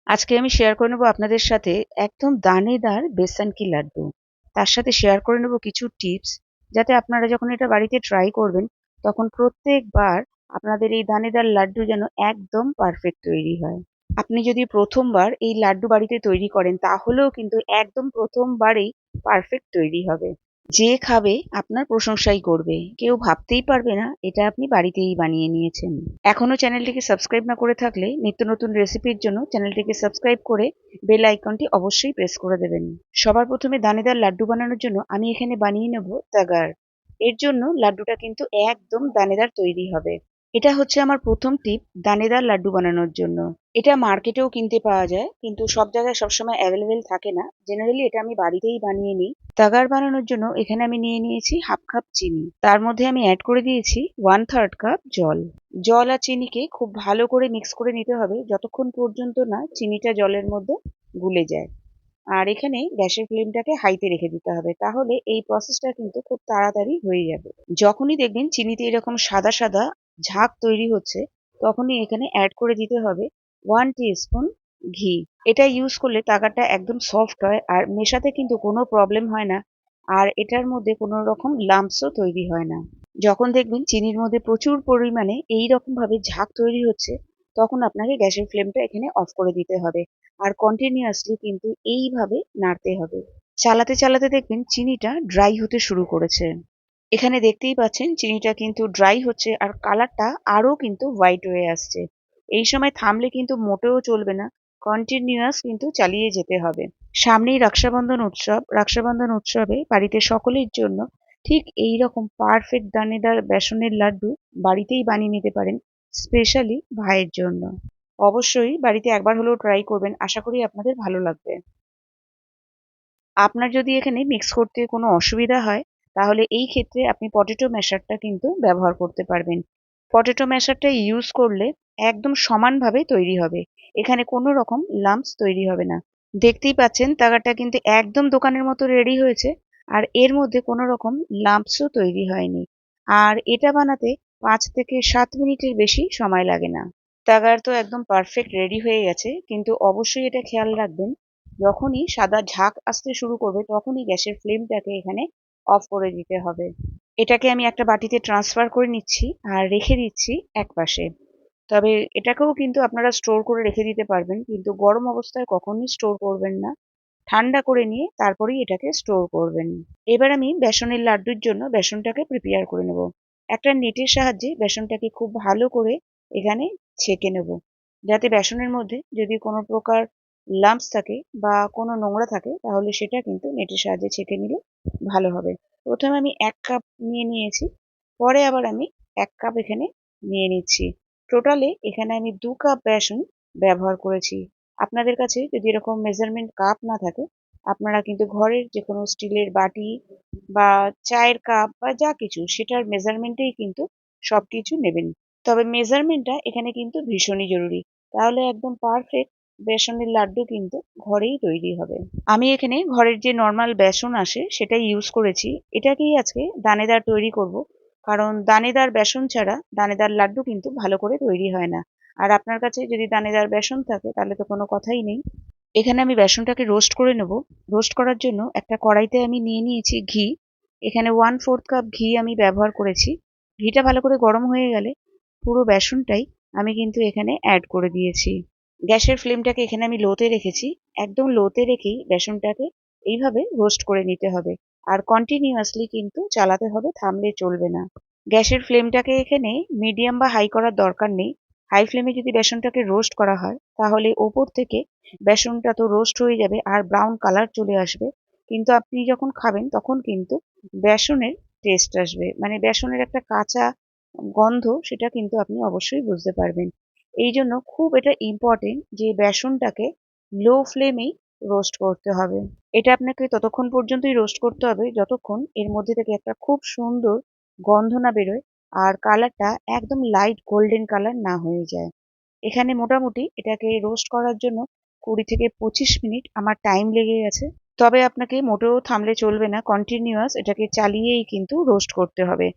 আজকে আমি শেয়ার করে নেবো আপনাদের সাথে একদম দানেদার বেসন কি লাড্ডু। তার সাথে শেয়ার করে নেবো কিছু টিপস, যাতে আপনারা যখন এটা বাড়িতে ট্রাই করবেন তখন প্রত্যেকবার আপনাদের এই দানেদার লাড্ডু যেন একদম পারফেক্ট তৈরি হয়। আপনি যদি প্রথমবার এই লাড্ডু বাড়িতে তৈরি করেন তাহলেও কিন্তু একদম প্রথমবারেই পারফেক্ট তৈরি হবে। যে খাবে আপনার প্রশংসাই করবে। কেউ ভাবতেই পারবে না এটা আপনি বাড়িতেই বানিয়ে নিয়েছেন। এখনো চ্যানেলটিকে সাবস্ক্রাইব না করে থাকলে নিত্য নতুন রেসিপির জন্য চ্যানেলটিকে সাবস্ক্রাইব করে বেল আইকনটি অবশ্যই প্রেস করে দেবেন। সবার প্রথমে দানেদার লাড্ডু বানানোর জন্য আমি এখানে বানিয়ে নেব তাগার। এর জন্য লাড্ডুটা কিন্তু একদম দানেদার তৈরি হবে। এটা হচ্ছে আমার প্রথম টিপ দানেদার লাড্ডু বানানোর জন্য। এটা মার্কেটেও কিনতে পাওয়া যায়, কিন্তু সব জায়গায় সবসময় অ্যাভেলেবেল থাকে না। জেনারেলি এটা আমি বাড়িতেই বানিয়ে নিই। তাগার বানানোর জন্য এখানে আমি নিয়ে নিয়েছি হাফ কাপ চিনি। তার মধ্যে আমি অ্যাড করে দিয়েছি 1/3 কাপ জল। জল আর চিনিকে খুব ভালো করে মিক্স করে নিতে হবে যতক্ষণ পর্যন্ত না চিনিটা জলের মধ্যে গুলে যায়। আর এখানে গ্যাসের ফ্লেমটাকে হাইতে রেখে দিতে হবে, তাহলে এই প্রসেসটা কিন্তু খুব তাড়াতাড়ি হয়ে যাবে। যখনই দেখবেন চিনিতে এরকম সাদা সাদা ঝাঁক তৈরি হচ্ছে, তখনই এখানে অ্যাড করে দিতে হবে 1 টিস্পুন ঘি। এটা ইউজ করলে তাগাটা একদম সফট হয় আর মেশাতে কিন্তু কোনো প্রবলেম হয় না। আর এটার মধ্যে কোনো রকম লাম্পসও তৈরি হয় না। যখন দেখবেন চিনির মধ্যে প্রচুর পরিমাণে এই রকম ভাবে ঝাঁক তৈরি হচ্ছে, তখন আপনাকে গ্যাসের ফ্লেমটা এখানে অফ করে দিতে হবে। আর কন্টিনিউয়াসলি কিন্তু এইভাবে নাড়তে হবে। চালাতে চালাতে দেখবেন চিনিটা ড্রাই হতে শুরু করেছে। এখানে দেখতেই পাচ্ছেন চিনিটা কিন্তু ড্রাই হচ্ছে আর কালারটা আরো কিন্তু হোয়াইট হয়ে আসছে। এই সময় থামলে কিন্তু মোটেও চলবে না, কন্টিনিউয়াস কিন্তু চালিয়ে যেতে হবে। সামনেই রক্ষাবন্ধন উৎসব। রক্ষাবন্ধন উৎসবে বাড়িতে সকলের জন্য ঠিক এই রকম পারফেক্ট দানেদার বেসনের লাড্ডু বাড়িতেই বানিয়ে নিতে পারেন, স্পেশালি ভাইয়ের জন্য। অবশ্যই বাড়িতে একবার হলেও ট্রাই করবেন, আশা করি আপনাদের ভালো লাগবে। আপনার যদি এখানে মিক্স করতে কোনো অসুবিধা হয়, তাহলে এই ক্ষেত্রে আপনি পটেটো ম্যাশারটা কিন্তু ব্যবহার করতে পারবেন। পটেটো ম্যাশারটা ইউজ করলে একদম সমানভাবে তৈরি হবে। এখানে কোনো রকম লাম্পস তৈরি হবে না। দেখতেই পাচ্ছেন তাগাটা কিন্তু একদম দোকানের মতো রেডি হয়েছে, আর এর মধ্যে কোনো রকম লাম্পসও তৈরি হয়নি। আর এটা বানাতে 5 থেকে 7 মিনিটের বেশি সময় লাগে না। তাগার তো একদম পারফেক্ট রেডি হয়ে গেছে, কিন্তু অবশ্যই এটা খেয়াল রাখবেন, যখনই সাদা ঝাঁক আসতে শুরু করবে তখনই গ্যাসের ফ্লেমটাকে এখানে অফ করে দিতে হবে। এটাকে আমি একটা বাটিতে ট্রান্সফার করে নিচ্ছি আর রেখে দিচ্ছি একপাশে। তবে এটাকেও কিন্তু আপনারা স্টোর করে রেখে দিতে পারবেন, কিন্তু গরম অবস্থায় কখনোই স্টোর করবেন না। ঠান্ডা করে নিয়ে তারপরেই এটাকে স্টোর করবেন। এবার আমি বেসনের লাড্ডুর জন্য বেসনটাকে প্রিপেয়ার করে নেব। একটা নেটের সাহায্যে বেসনটাকে খুব ভালো করে এখানে ছেঁকে নেব, যাতে বেসনের মধ্যে যদি কোনো প্রকার লাম্পস থাকে বা কোনো নোংরা থাকে তাহলে সেটা কিন্তু নেটের সাহায্যে ছেঁকে নিলে ভালো হবে। প্রথমে আমি 1 কাপ নিয়ে নিয়েছি, পরে আবার আমি 1 কাপ এখানে নিয়ে নিচ্ছি। টোটালে এখানে আমি 2 কাপ বেসন ব্যবহার করেছি। আপনাদের কাছে যদি এরকম মেজারমেন্ট কাপ না থাকে, আপনারা কিন্তু ঘরের যে কোনো স্টিলের বাটি বা চায়ের কাপ বা যা কিছু সেটার মেজারমেন্টেই কিন্তু সবকিছু নেবেন। তবে মেজারমেন্টটা এখানে কিন্তু ভীষণই জরুরি, তাহলে একদম পারফেক্ট বেসনের লাড্ডু কিন্তু ঘরেই তৈরি হবে। আমি এখানে ঘরের যে নর্মাল বেসন আসে সেটাই ইউজ করেছি। এটাকেই আজকে দানেদার তৈরি করব, কারণ দানেদার বেসন ছাড়া দানেদার লাড্ডু কিন্তু ভালো করে তৈরি হয় না। আর আপনার কাছে যদি দানেদার বেসন থাকে তাহলে তো কোনো কথাই নেই। এখানে আমি বেসনটাকে রোস্ট করে নেব। রোস্ট করার জন্য একটা কড়াইতে আমি নিয়ে নিয়েছি ঘি। এখানে 1/4 কাপ ঘি আমি ব্যবহার করেছি। ঘিটা ভালো করে গরম হয়ে গেলে পুরো বেসনটাই আমি কিন্তু এখানে অ্যাড করে দিয়েছি। গ্যাসের ফ্লেমটাকে এখানে আমি লোতে রেখেছি। একদম লোতে রেখেই বেসনটাকে এইভাবে রোস্ট করে নিতে হবে। আর কন্টিনিউয়াসলি কিন্তু চালাতে হবে, থামলে চলবে না। গ্যাসের ফ্লেমটাকে এখানে মিডিয়াম বা হাই করার দরকার নেই। হাই ফ্লেমে যদি বেসনটাকে রোস্ট করা হয় তাহলে ওপর থেকে বেসনটা তো রোস্ট হয়ে যাবে আর ব্রাউন কালার চলে আসবে, কিন্তু আপনি যখন খাবেন তখন কিন্তু বেসনের টেস্ট আসবে, মানে বেসনের একটা কাঁচা গন্ধ, সেটা কিন্তু আপনি অবশ্যই বুঝতে পারবেন। এই জন্য খুব এটা ইম্পর্টেন্ট যে বেসনটাকে লো ফ্লেমেই রোস্ট করতে হবে। এটা আপনাকে ততক্ষণ পর্যন্তই রোস্ট করতে হবে যতক্ষণ এর মধ্যে থেকে একটা খুব সুন্দর গন্ধ না বেরোয় আর কালারটা একদম লাইট গোল্ডেন কালার না হয়ে যায়। এখানে মোটামুটি এটাকে রোস্ট করার জন্য 20 থেকে 25 মিনিট আমার টাইম লেগে গেছে। তবে আপনাকে মোটেও থামলে চলবে না, কন্টিনিউয়াস এটাকে চালিয়েই কিন্তু রোস্ট করতে হবে।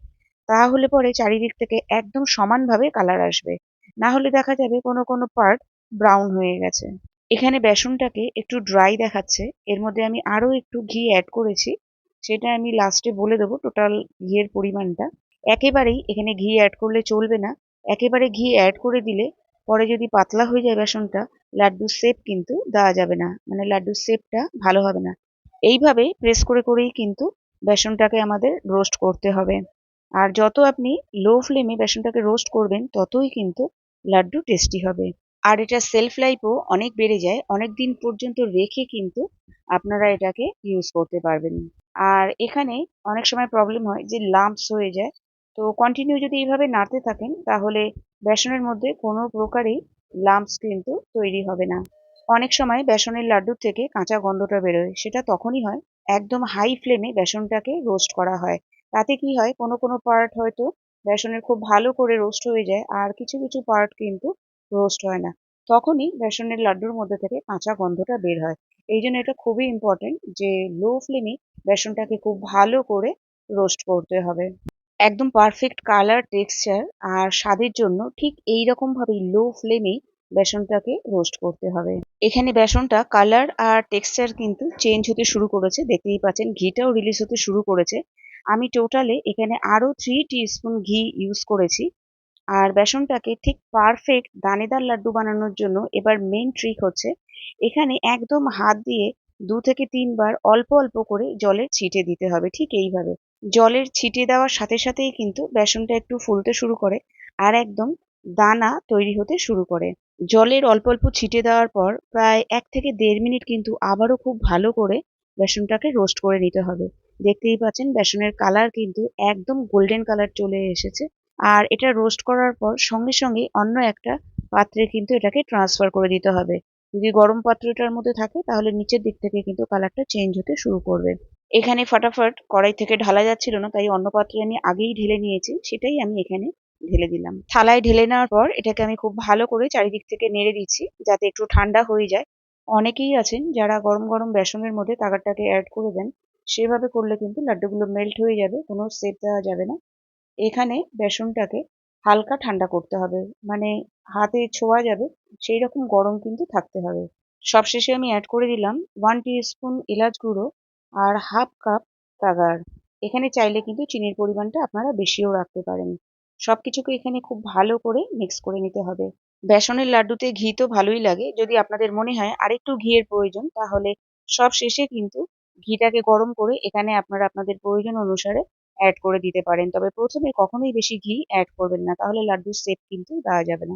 তাহলে পরে চারিদিক থেকে একদম সমানভাবে কালার আসবে। না হলে দেখা যাবে কোনো কোনো পার্ট ব্রাউন হয়ে গেছে। এখানে বেসনটাকে একটু ড্রাই দেখাচ্ছে, এর মধ্যে আমি আরো একটু ঘি অ্যাড করেছি, সেটা আমি লাস্টে বলে দেবো টোটাল ঘিয়ের পরিমাণটা। একেবারেই এখানে ঘি অ্যাড করলে চলবে না, একেবারে ঘি অ্যাড করে দিলে পরে যদি পাতলা হয়ে যায় বেসনটা, লাড্ডুর শেপ কিন্তু দেওয়া যাবে না, মানে লাড্ডুর শেপটা ভালো হবে না। এইভাবে প্রেস করে করেই কিন্তু বেসনটাকে আমাদের রোস্ট করতে হবে। আর যত আপনি লো ফ্লেমে বেসনটাকে রোস্ট করবেন ততই কিন্তু লাড্ডু টেস্টি হবে। আর এটা সেলফ লাইফও অনেক বেড়ে যায়, অনেক দিন পর্যন্ত রেখে কিন্তু আপনারা এটাকে ইউজ করতে পারবেন। আর এখানে অনেক সময় প্রবলেম হয় যে লাম্পস হয়ে যায়, তো কন্টিনিউ যদি এইভাবে নাড়তে থাকেন তাহলে বেসনের মধ্যে কোনো প্রকারই লাম্পস কিন্তু তৈরি হবে না। অনেক সময় বেসনের লাড্ডুর থেকে কাঁচা গন্ধটা বেরোয়, সেটা তখনই হয় একদম হাই ফ্লেমে বেসনটাকে রোস্ট করা হয়। তাতে কি হয়, কোনো কোনো পার্ট হয়তো বেসনের খুব ভালো করে রোস্ট হয়ে যায়, আর কিছু কিছু পার্ট কিন্তু রোস্ট হয় না। তখনই বেসনের লাড্ডুর মধ্যে থেকে কাঁচা গন্ধটা বের হয়। এই জন্য এটা খুবই ইম্পর্টেন্ট যে লো ফ্লেমে বেসনটাকে খুব ভালো করে রোস্ট করতে হবে। একদম পারফেক্ট কালার, টেক্সচার আর স্বাদের জন্য ঠিক এই রকম ভাবেই লো ফ্লেমেই বেসনটাকে রোস্ট করতে হবে। এখানে বেসনটা কালার আর টেক্সচার কিন্তু চেঞ্জ হতে শুরু করেছে, দেখতেই পাচ্ছেন ঘিটাও রিলিজ হতে শুরু করেছে। আমি টোটালে এখানে আরো 3 টিস্পুন ঘি ইউজ করেছি। আর বেসনটাকে ঠিক পারফেক্ট দানেদার লাড্ডু বানানোর জন্য এবার মেইন ট্রিক হচ্ছে, এখানে একদম হাত দিয়ে 2 থেকে 3 বার অল্প অল্প করে জলের ছিটে দিতে হবে, ঠিক এইভাবে। জলের ছিটে দেওয়ার সাথে সাথেই কিন্তু বেসনটা একটু ফুলতে শুরু করে আর একদম দানা তৈরি হতে শুরু করে। জলের অল্প অল্প ছিটে দেওয়ার পর প্রায় 1 থেকে 1.5 মিনিট কিন্তু আবারও খুব ভালো করে বেসনটাকে রোস্ট করে নিতে হবে। দেখতেই পাচ্ছেন বেসনের কালার কিন্তু একদম গোল্ডেন কালার চলে এসেছে। আর এটা রোস্ট করার পর সঙ্গে সঙ্গে অন্য একটা পাত্রে কিন্তু এটাকে ট্রান্সফার করে দিতে হবে। যদি গরম পাত্রটার মধ্যে থাকে তাহলে নিচের দিক থেকে কিন্তু কালারটা চেঞ্জ হতে শুরু করবে। এখানে ফটাফট কড়াই থেকে ঢালা যাচ্ছিল না, তাই অন্য পাত্রে আমি আগেই ঢেলে নিয়েছি, সেটাই আমি এখানে ঢেলে দিলাম। থালায় ঢেলে নেওয়ার পর এটাকে আমি খুব ভালো করে চারিদিক থেকে নেড়ে দিচ্ছি যাতে একটু ঠান্ডা হয়ে যায়। অনেকেই আছেন যারা গরম গরম বেসনের মধ্যে তাগারটাকে অ্যাড করে দেন, সেভাবে করলে কিন্তু লাড্ডুগুলো মেল্ট হয়ে যাবে, কোনো শেপ দেওয়া যাবে না। এখানে বেসনটাকে হালকা ঠান্ডা করতে হবে, মানে হাতে ছোঁয়া যাবে সেই রকম গরম কিন্তু থাকতে হবে। সবশেষে আমি অ্যাড করে দিলাম 1 টিস্পুন এলাচ গুঁড়ো আর হাফ কাপ তাগার। এখানে চাইলে কিন্তু চিনির পরিমাণটা আপনারা বেশিও রাখতে পারেন। সবকিছুকে এখানে খুব ভালো করে মিক্স করে নিতে হবে। বেসনের লাড্ডুতে ঘি তো ভালোই লাগে, যদি আপনাদের মনে হয় আরেকটু ঘিয়ের প্রয়োজন তাহলে সব শেষে কিন্তু ঘিটাকে গরম করে এখানে আপনারা আপনাদের প্রয়োজন অনুসারে অ্যাড করে দিতে পারেন। তবে প্রথমে কখনোই বেশি ঘি অ্যাড করবেন না, তাহলে লাড্ডুর শেপ কিন্তু দেওয়া যাবে না।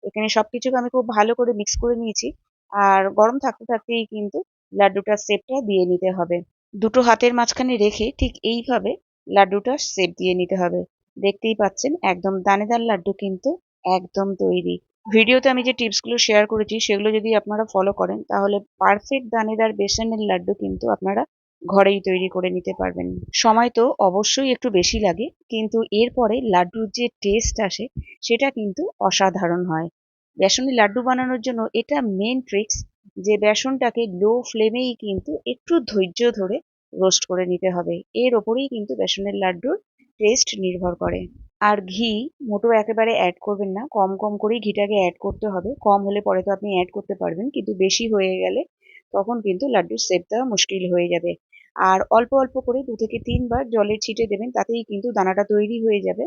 এখানে সবকিছুকে আমি খুব ভালো করে মিক্স করে নিয়েছি। আর গরম থাকতে থাকতেই কিন্তু লাড্ডুটার শেপটা দিয়ে নিতে হবে। দুটো হাতের মাঝখানে রেখে ঠিক এইভাবে লাড্ডুটার শেপ দিয়ে নিতে হবে। দেখতেই পাচ্ছেন একদম দানেদার লাড্ডু কিন্তু একদম তৈরি। ভিডিওতে আমি যে টিপসগুলো শেয়ার করেছি সেগুলো যদি আপনারা ফলো করেন তাহলে পারফেক্ট দানেদার বেসনের লাড্ডু কিন্তু আপনারা ঘরেই তৈরি করে নিতে পারবেন। সময় তো অবশ্যই একটু বেশি লাগে, কিন্তু এরপরে লাড্ডুর যে টেস্ট আসে সেটা কিন্তু অসাধারণ হয়। বেসনের লাড্ডু বানানোর জন্য এটা মেন ট্রিক্স, যে বেসনটাকে লো ফ্লেমেই কিন্তু একটু ধৈর্য ধরে রোস্ট করে নিতে হবে। এর ওপরেই কিন্তু বেসনের লাড্ডুর টেস্ট নির্ভর করে। আর ঘি মোটেও একেবারে অ্যাড করবেন না, কম কম করেই ঘিটাকে অ্যাড করতে হবে। কম হলে পরে তো আপনি অ্যাড করতে পারবেন, কিন্তু বেশি হয়ে গেলে তখন কিন্তু লাড্ডুর শেপ দেওয়া মুশকিল হয়ে যাবে। আর অল্প অল্প করে 2 থেকে 3 বার জলের ছিটে দেবেন, তাতেই কিন্তু দানাটা তৈরি হয়ে যাবে।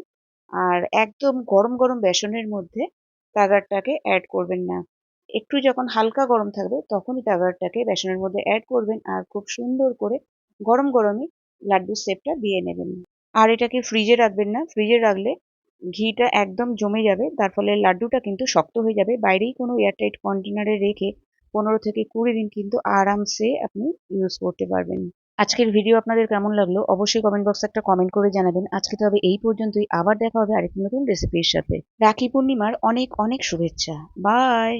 আর একদম গরম গরম বেসনের মধ্যে তাগারটাকে অ্যাড করবেন না। একটু যখন হালকা গরম থাকবে তখনই তাগারটাকে বেসনের মধ্যে অ্যাড করবেন আর খুব সুন্দর করে গরম গরমই লাড্ডুর শেপটা দিয়ে নেবেন। আর এটাকে ফ্রিজে রাখবেন না, ফ্রিজে রাখলে ঘিটা একদম জমে যাবে, তার ফলে লাড্ডুটা কিন্তু শক্ত হয়ে যাবে। বাইরেই কোনো এয়ারটাইট কন্টেনারে রেখে 15 থেকে 20 দিন কিন্তু আরামসে আপনি ইউজ করতে পারবেন। আজকের ভিডিও আপনাদের কেমন লাগলো অবশ্যই কমেন্ট বক্সে একটা কমেন্ট করে জানাবেন। আজকে তবে এই পর্যন্তই, আবার দেখা হবে আরেকটি নতুন রেসিপির সাথে। রাখি পূর্ণিমার অনেক অনেক শুভেচ্ছা। বাই।